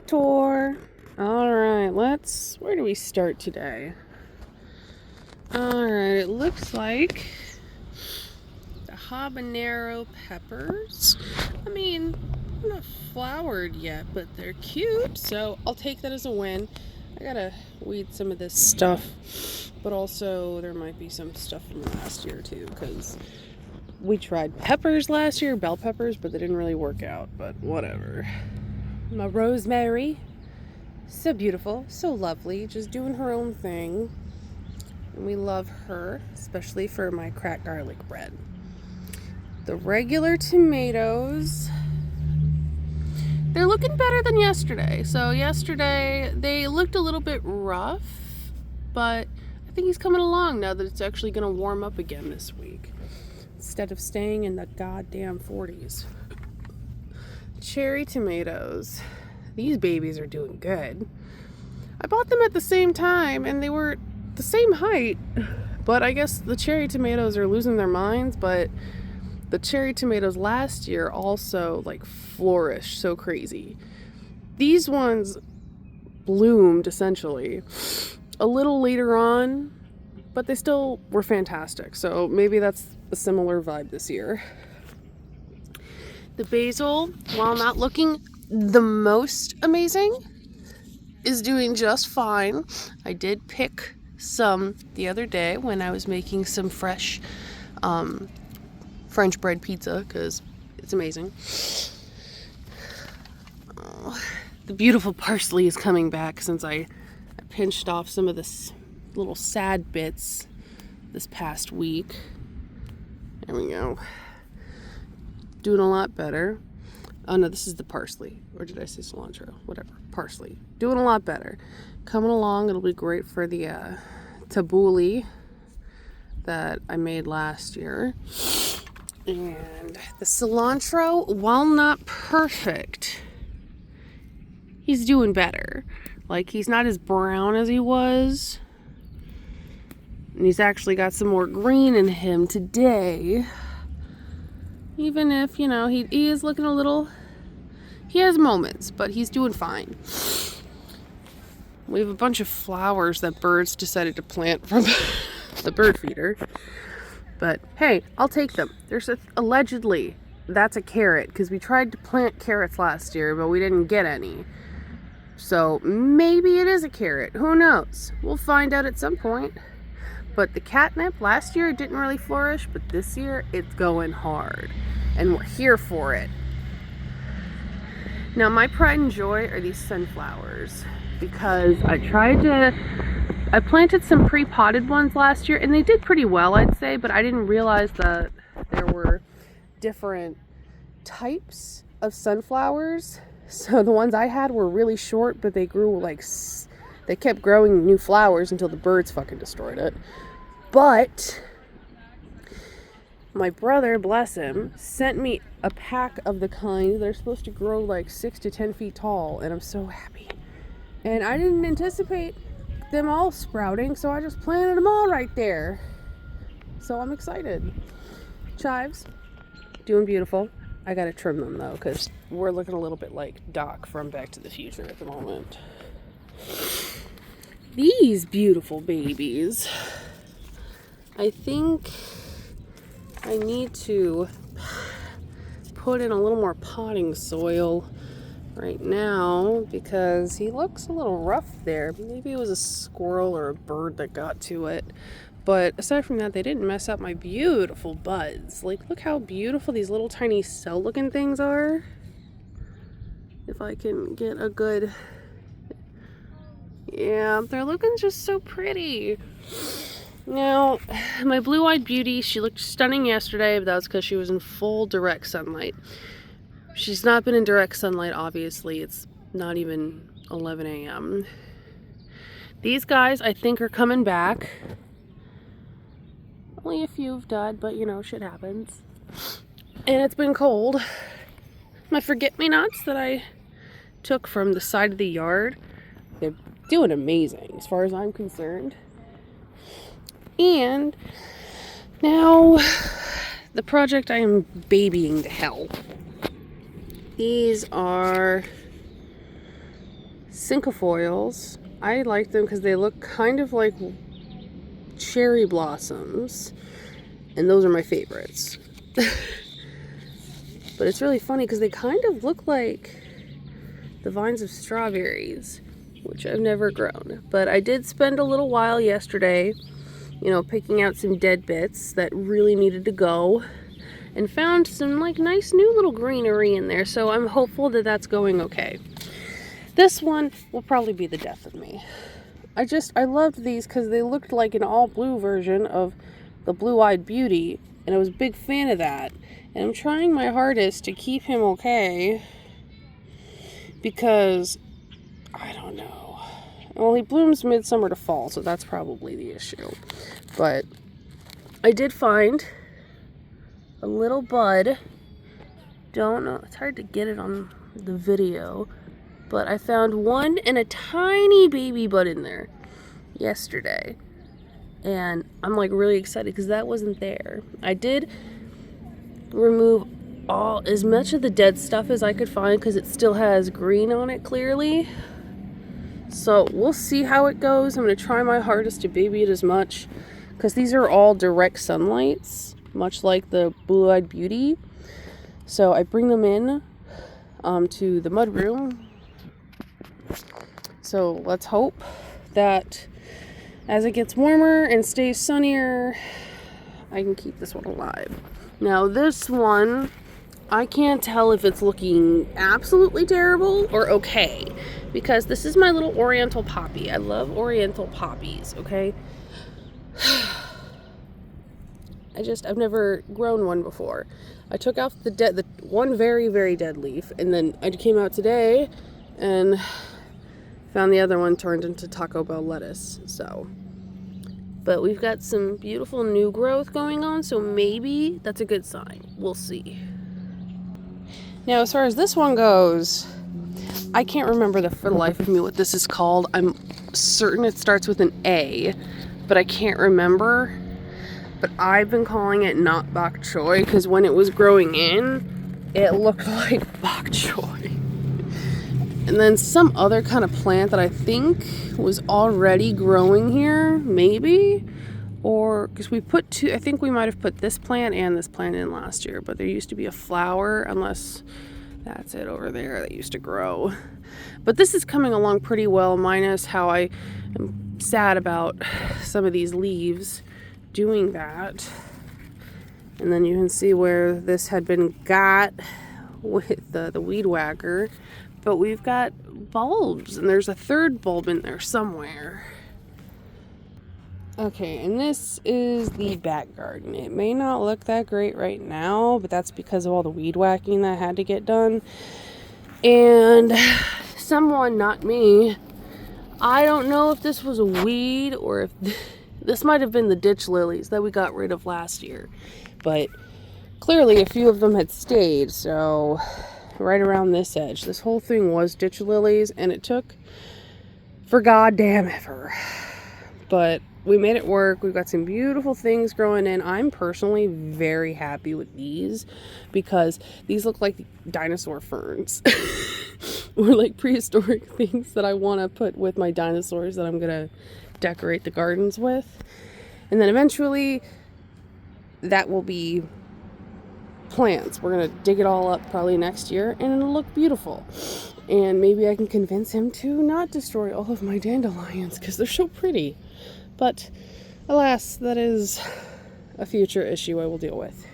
Tour. Alright, where do we start today? Alright, it looks like the habanero peppers. I mean, they're not flowered yet, but they're cute, so I'll take that as a win. I gotta weed some of this stuff, but also there might be some stuff from last year too, because we tried peppers last year, bell peppers, but they didn't really work out, but whatever. My rosemary. So beautiful, so lovely, just doing her own thing. And we love her, especially for my cracked garlic bread. The regular tomatoes, they're looking better than yesterday. So yesterday they looked a little bit rough, but I think he's coming along now that it's actually going to warm up again this week, instead of staying in the goddamn 40s. Cherry tomatoes. These babies are doing good. I bought them at the same time and they were the same height, but I guess the cherry tomatoes are losing their minds. But the cherry tomatoes last year also like flourished so crazy. These ones bloomed essentially a little later on, but they still were fantastic. So maybe that's a similar vibe this year. The basil, while not looking the most amazing, is doing just fine. I did pick some the other day when I was making some fresh French bread pizza, because it's amazing. Oh, the beautiful parsley is coming back since I pinched off some of the little sad bits this past week. There we go. Doing a lot better. Oh no, this is the parsley. Or did I say cilantro? Whatever. Parsley. Doing a lot better. Coming along. It'll be great for the tabbouleh that I made last year. And the cilantro, while not perfect, he's doing better. Like, he's not as brown as he was. And he's actually got some more green in him today. Even if, you know, he is looking a little... He has moments, but he's doing fine. We have a bunch of flowers that birds decided to plant from the bird feeder. But, hey, I'll take them. Allegedly, that's a carrot, because we tried to plant carrots last year, but we didn't get any. So, maybe it is a carrot. Who knows? We'll find out at some point. But the catnip, last year it didn't really flourish, but this year it's going hard. And we're here for it. Now, my pride and joy are these sunflowers, because I planted some pre-potted ones last year, and they did pretty well, I'd say, but I didn't realize that there were different types of sunflowers. So the ones I had were really short, but they grew they kept growing new flowers until the birds fucking destroyed it. But my brother, bless him, sent me a pack of the kind that are supposed to grow like 6 to 10 feet tall, and I'm so happy. And I didn't anticipate them all sprouting, so I just planted them all right there. So I'm excited. Chives, doing beautiful. I gotta trim them though, because we're looking a little bit like Doc from Back to the Future at the moment. These beautiful babies, I think I need to put in a little more potting soil right now, because he looks a little rough there. Maybe it was a squirrel or a bird that got to it. But aside from that, they didn't mess up my beautiful buds. Like, look how beautiful these little tiny cell looking things are. If I can get a good... Yeah, they're looking just so pretty. Now, my blue-eyed beauty, she looked stunning yesterday, but that was because she was in full direct sunlight. She's not been in direct sunlight, obviously. It's not even 11 a.m. These guys, I think, are coming back. Only a few have died, but, you know, shit happens. And it's been cold. My forget-me-nots that I took from the side of the yard, they're doing amazing as far as I'm concerned. And now the project I am babying to hell. These are cinquefoils. I like them because they look kind of like cherry blossoms, and those are my favorites. But it's really funny because they kind of look like the vines of strawberries, which I've never grown. But I did spend a little while yesterday, you know, picking out some dead bits that really needed to go, and found some like nice new little greenery in there. So I'm hopeful that that's going okay. This one will probably be the death of me. I loved these because they looked like an all blue version of the Blue-Eyed Beauty, and I was a big fan of that. And I'm trying my hardest to keep him okay because I don't know. Well, he blooms midsummer to fall, so that's probably the issue. But I did find a little bud. Don't know, it's hard to get it on the video, but I found one and a tiny baby bud in there yesterday. And I'm like really excited because that wasn't there. I did remove as much of the dead stuff as I could find because it still has green on it clearly. So we'll see how it goes. I'm going to try my hardest to baby it as much because these are all direct sunlights, much like the Blue-Eyed Beauty. So I bring them in to the mud room. So let's hope that as it gets warmer and stays sunnier, I can keep this one alive. Now this one, I can't tell if it's looking absolutely terrible or okay, because this is my little oriental poppy. I love oriental poppies, okay? I've never grown one before. I took out the one very, very dead leaf, and then I came out today and found the other one turned into Taco Bell lettuce, so. But we've got some beautiful new growth going on, so maybe that's a good sign. We'll see. Now, as far as this one goes, I can't remember for the life of me what this is called. I'm certain it starts with an A, but I can't remember. But I've been calling it not bok choy because when it was growing in, it looked like bok choy. And then some other kind of plant that I think was already growing here, maybe, or because we put two, I think we might have put this plant and this plant in last year, but there used to be a flower, unless that's it over there that used to grow. But this is coming along pretty well, minus how I am sad about some of these leaves doing that. And then you can see where this had been got with the weed whacker. But we've got bulbs, and there's a third bulb in there somewhere. Okay, and this is the back garden. It may not look that great right now, but that's because of all the weed whacking that had to get done. And someone, not me, I don't know if this was a weed or if this might have been the ditch lilies that we got rid of last year. But clearly a few of them had stayed, so right around this edge. This whole thing was ditch lilies, and it took for goddamn ever. But we made it work. We've got some beautiful things growing in. I'm personally very happy with these because these look like dinosaur ferns. Or like prehistoric things that I want to put with my dinosaurs that I'm going to decorate the gardens with. And then eventually that will be plants. We're gonna dig it all up probably next year and it'll look beautiful, and maybe I can convince him to not destroy all of my dandelions because they're so pretty. But alas, that is a future issue I will deal with.